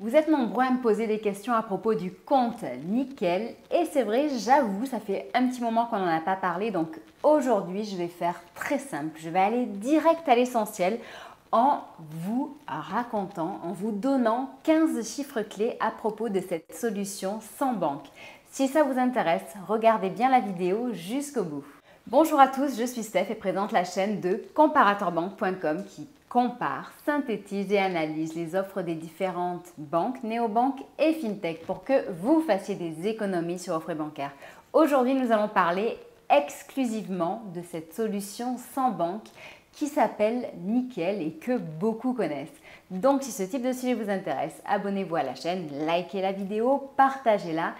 Vous êtes nombreux à me poser des questions à propos du compte Nickel et c'est vrai, j'avoue, ça fait un petit moment qu'on n'en a pas parlé, donc aujourd'hui je vais faire très simple, je vais aller direct à l'essentiel en vous racontant, en vous donnant 15 chiffres clés à propos de cette solution sans banque. Si ça vous intéresse, regardez bien la vidéo jusqu'au bout. Bonjour à tous, je suis Steph et présente la chaîne de comparatorbank.com qui compare, synthétise et analyse les offres des différentes banques, néobanques et fintech pour que vous fassiez des économies sur vos frais bancaires. Aujourd'hui, nous allons parler exclusivement de cette solution sans banque qui s'appelle Nickel et que beaucoup connaissent. Donc, si ce type de sujet vous intéresse, abonnez-vous à la chaîne, likez la vidéo, partagez-la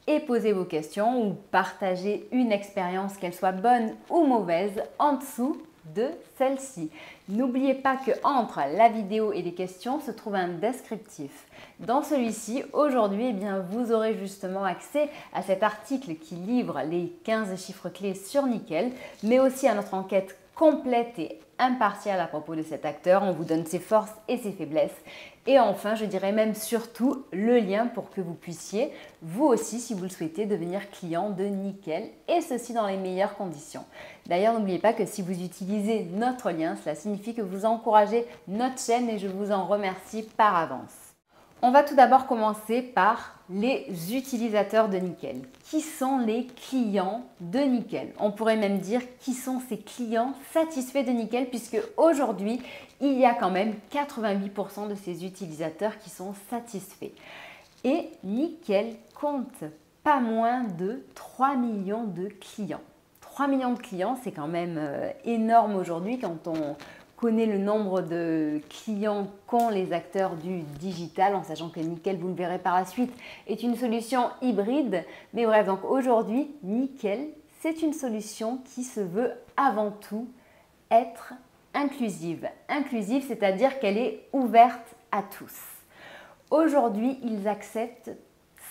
et posez vos questions ou partagez une expérience, qu'elle soit bonne ou mauvaise, en dessous de celle-ci. N'oubliez pas que entre la vidéo et les questions se trouve un descriptif. Dans celui-ci, aujourd'hui, vous aurez justement accès à cet article qui livre les 15 chiffres clés sur Nickel, mais aussi à notre enquête complète et impartiale à propos de cet acteur. On vous donne ses forces et ses faiblesses. Et enfin, je dirais même surtout le lien pour que vous puissiez, vous aussi, si vous le souhaitez, devenir client de Nickel et ceci dans les meilleures conditions. D'ailleurs, n'oubliez pas que si vous utilisez notre lien, cela signifie que vous encouragez notre chaîne et je vous en remercie par avance. On va tout d'abord commencer par les utilisateurs de Nickel. Qui sont les clients de Nickel? On pourrait même dire qui sont ces clients satisfaits de Nickel puisque aujourd'hui, il y a quand même 88% de ces utilisateurs qui sont satisfaits. Et Nickel compte pas moins de 3 millions de clients. 3 millions de clients, c'est quand même énorme aujourd'hui quand on connaît le nombre de clients qu'ont les acteurs du digital, en sachant que Nickel, vous le verrez par la suite, est une solution hybride. Mais bref, donc aujourd'hui, Nickel, c'est une solution qui se veut avant tout être inclusive. Inclusive, c'est-à-dire qu'elle est ouverte à tous. Aujourd'hui, ils acceptent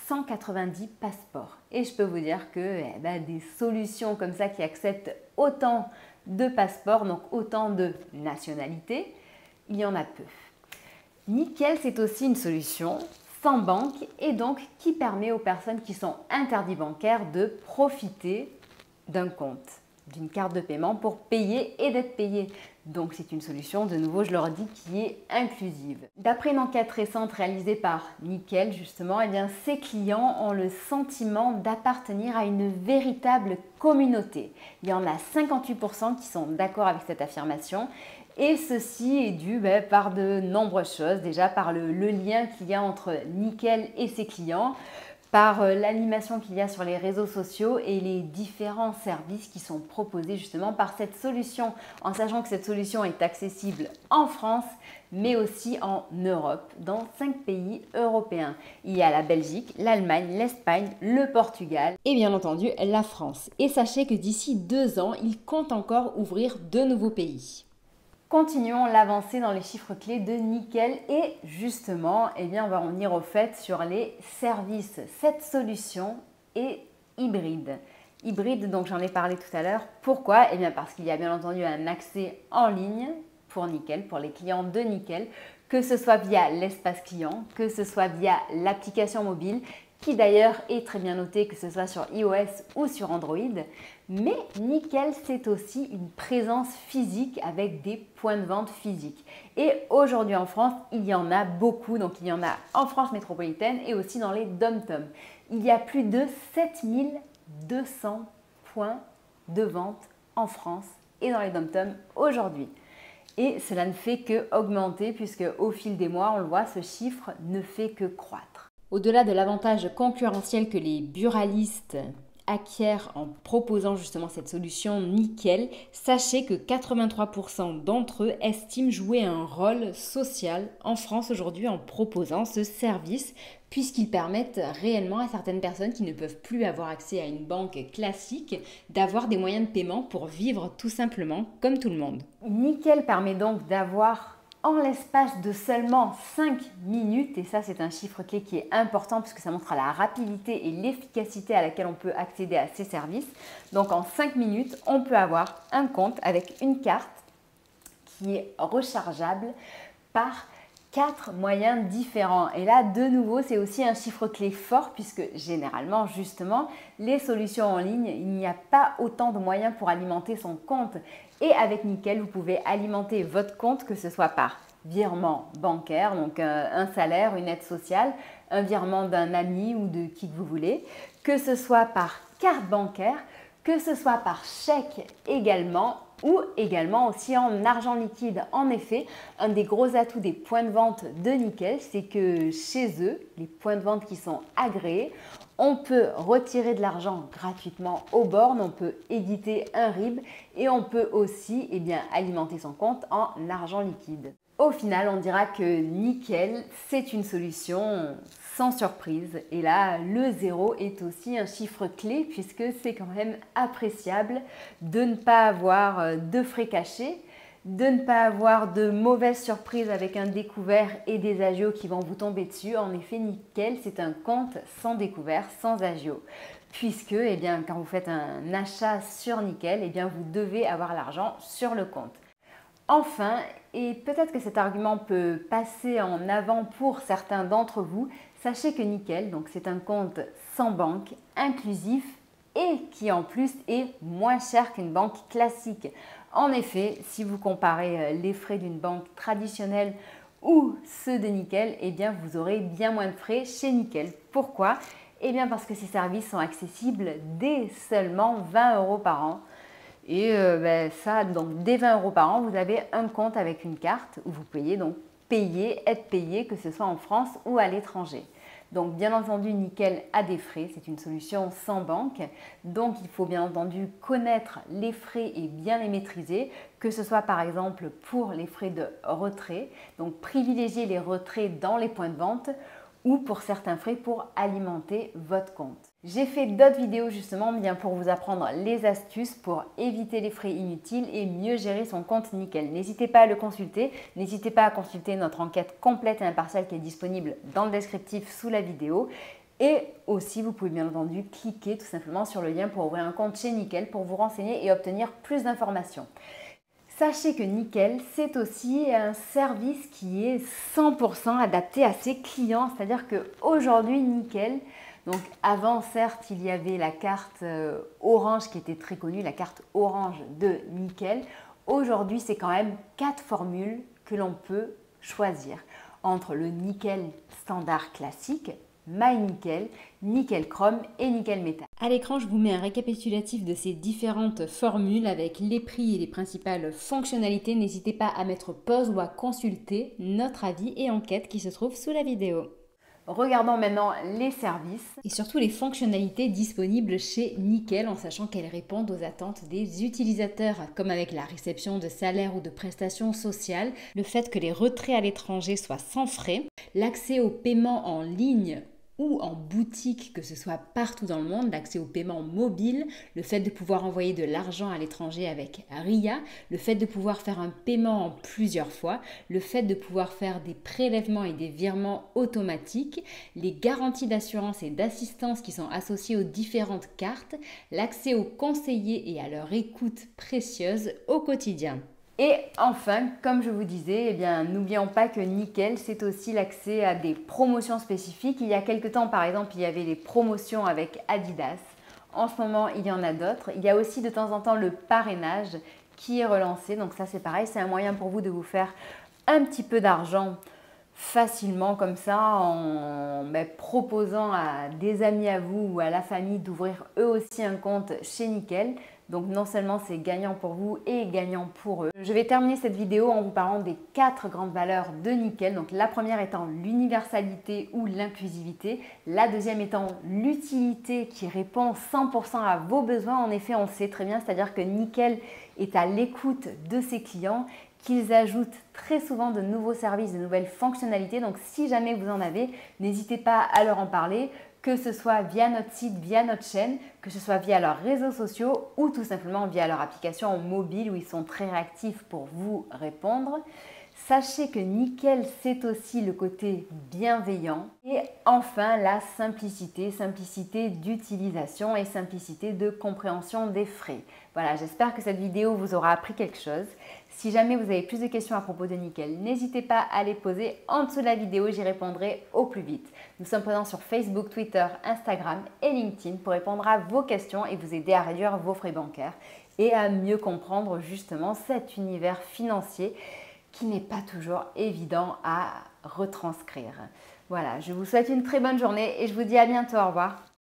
190 passeports. Et je peux vous dire que des solutions comme ça qui acceptent autant de passeports, donc autant de nationalités, il y en a peu. Nickel, c'est aussi une solution sans banque et donc qui permet aux personnes qui sont interdites bancaires de profiter d'un compte, d'une carte de paiement pour payer et d'être payé. Donc c'est une solution, de nouveau je le redis, qui est inclusive. D'après une enquête récente réalisée par Nickel justement, ces clients ont le sentiment d'appartenir à une véritable communauté. Il y en a 58% qui sont d'accord avec cette affirmation et ceci est dû par de nombreuses choses. Déjà par le lien qu'il y a entre Nickel et ses clients, par l'animation qu'il y a sur les réseaux sociaux et les différents services qui sont proposés justement par cette solution, en sachant que cette solution est accessible en France, mais aussi en Europe, dans 5 pays européens. Il y a la Belgique, l'Allemagne, l'Espagne, le Portugal et bien entendu la France. Et sachez que d'ici 2 ans, il compte encore ouvrir de nouveaux pays. Continuons l'avancée dans les chiffres clés de Nickel et justement, on va en venir au fait sur les services. Cette solution est hybride. Hybride, donc j'en ai parlé tout à l'heure. Pourquoi? Parce qu'il y a bien entendu un accès en ligne pour Nickel, pour les clients de Nickel, que ce soit via l'espace client, que ce soit via l'application mobile, qui d'ailleurs est très bien noté que ce soit sur iOS ou sur Android. Mais Nickel, c'est aussi une présence physique avec des points de vente physiques. Et aujourd'hui en France, il y en a beaucoup. Donc il y en a en France métropolitaine et aussi dans les dom-toms. Il y a plus de 7200 points de vente en France et dans les dom-toms aujourd'hui. Et cela ne fait que augmenter puisque au fil des mois, on le voit, ce chiffre ne fait que croître. Au-delà de l'avantage concurrentiel que les buralistes acquièrent en proposant justement cette solution Nickel, sachez que 83% d'entre eux estiment jouer un rôle social en France aujourd'hui en proposant ce service puisqu'ils permettent réellement à certaines personnes qui ne peuvent plus avoir accès à une banque classique d'avoir des moyens de paiement pour vivre tout simplement comme tout le monde. Nickel permet donc d'avoir en l'espace de seulement 5 minutes, et ça c'est un chiffre clé qui est important puisque ça montre la rapidité et l'efficacité à laquelle on peut accéder à ces services. Donc en 5 minutes, on peut avoir un compte avec une carte qui est rechargeable par 4 moyens différents. Et là, de nouveau, c'est aussi un chiffre clé fort puisque généralement, justement, les solutions en ligne, il n'y a pas autant de moyens pour alimenter son compte. Et avec Nickel, vous pouvez alimenter votre compte, que ce soit par virement bancaire, donc un salaire, une aide sociale, un virement d'un ami ou de qui que vous voulez, que ce soit par carte bancaire, que ce soit par chèque également, ou également aussi en argent liquide. En effet, un des gros atouts des points de vente de Nickel, c'est que chez eux, les points de vente qui sont agréés, on peut retirer de l'argent gratuitement aux bornes, on peut éditer un RIB et on peut aussi alimenter son compte en argent liquide. Au final, on dira que Nickel, c'est une solution sans surprise. Et là, le 0 est aussi un chiffre clé puisque c'est quand même appréciable de ne pas avoir de frais cachés, de ne pas avoir de mauvaises surprises avec un découvert et des agios qui vont vous tomber dessus. En effet, Nickel, c'est un compte sans découvert, sans agio. Puisque quand vous faites un achat sur Nickel, vous devez avoir l'argent sur le compte. Enfin, et peut-être que cet argument peut passer en avant pour certains d'entre vous, sachez que Nickel, donc c'est un compte sans banque, inclusif et qui en plus est moins cher qu'une banque classique. En effet, si vous comparez les frais d'une banque traditionnelle ou ceux de Nickel, vous aurez bien moins de frais chez Nickel. Pourquoi? Parce que ces services sont accessibles dès seulement 20 € par an. Et donc dès 20 € par an, vous avez un compte avec une carte où vous pouvez donc être payé, que ce soit en France ou à l'étranger. Donc bien entendu, Nickel a des frais, c'est une solution sans banque. Donc il faut bien entendu connaître les frais et bien les maîtriser, que ce soit par exemple pour les frais de retrait, donc privilégier les retraits dans les points de vente ou pour certains frais pour alimenter votre compte. J'ai fait d'autres vidéos justement pour vous apprendre les astuces pour éviter les frais inutiles et mieux gérer son compte Nickel. N'hésitez pas à le consulter, n'hésitez pas à consulter notre enquête complète et impartiale qui est disponible dans le descriptif sous la vidéo. Et aussi, vous pouvez bien entendu cliquer tout simplement sur le lien pour ouvrir un compte chez Nickel pour vous renseigner et obtenir plus d'informations. Sachez que Nickel, c'est aussi un service qui est 100% adapté à ses clients. C'est-à-dire qu'aujourd'hui, Nickel, donc avant certes, il y avait la carte Orange qui était très connue, la carte Orange de Nickel. Aujourd'hui, c'est quand même 4 formules que l'on peut choisir entre le Nickel standard classique, MyNickel, Nickel Chrome et Nickel Metal. À l'écran, je vous mets un récapitulatif de ces différentes formules avec les prix et les principales fonctionnalités. N'hésitez pas à mettre pause ou à consulter notre avis et enquête qui se trouve sous la vidéo. Regardons maintenant les services et surtout les fonctionnalités disponibles chez Nickel en sachant qu'elles répondent aux attentes des utilisateurs, comme avec la réception de salaires ou de prestations sociales, le fait que les retraits à l'étranger soient sans frais, l'accès au paiement en ligne ou en boutique, que ce soit partout dans le monde, l'accès au paiement mobile, le fait de pouvoir envoyer de l'argent à l'étranger avec RIA, le fait de pouvoir faire un paiement en plusieurs fois, le fait de pouvoir faire des prélèvements et des virements automatiques, les garanties d'assurance et d'assistance qui sont associées aux différentes cartes, l'accès aux conseillers et à leur écoute précieuse au quotidien. Et enfin, comme je vous disais, n'oublions pas que Nickel, c'est aussi l'accès à des promotions spécifiques. Il y a quelques temps, par exemple, il y avait les promotions avec Adidas. En ce moment, il y en a d'autres. Il y a aussi de temps en temps le parrainage qui est relancé. Donc ça, c'est pareil, c'est un moyen pour vous de vous faire un petit peu d'argent facilement comme ça en proposant à des amis à vous ou à la famille d'ouvrir eux aussi un compte chez Nickel. Donc non seulement c'est gagnant pour vous et gagnant pour eux. Je vais terminer cette vidéo en vous parlant des 4 grandes valeurs de Nickel. Donc la première étant l'universalité ou l'inclusivité. La deuxième étant l'utilité qui répond 100% à vos besoins. En effet, on sait très bien, c'est-à-dire que Nickel est à l'écoute de ses clients, qu'ils ajoutent très souvent de nouveaux services, de nouvelles fonctionnalités. Donc si jamais vous en avez, n'hésitez pas à leur en parler, que ce soit via notre site, via notre chaîne, que ce soit via leurs réseaux sociaux ou tout simplement via leur application mobile où ils sont très réactifs pour vous répondre. Sachez que Nickel, c'est aussi le côté bienveillant. Et enfin, la simplicité, simplicité d'utilisation et simplicité de compréhension des frais. Voilà, j'espère que cette vidéo vous aura appris quelque chose. Si jamais vous avez plus de questions à propos de Nickel, n'hésitez pas à les poser en dessous de la vidéo, j'y répondrai au plus vite. Nous sommes présents sur Facebook, Twitter, Instagram et LinkedIn pour répondre à vos questions et vous aider à réduire vos frais bancaires et à mieux comprendre justement cet univers financier qui n'est pas toujours évident à retranscrire. Voilà, je vous souhaite une très bonne journée et je vous dis à bientôt. Au revoir.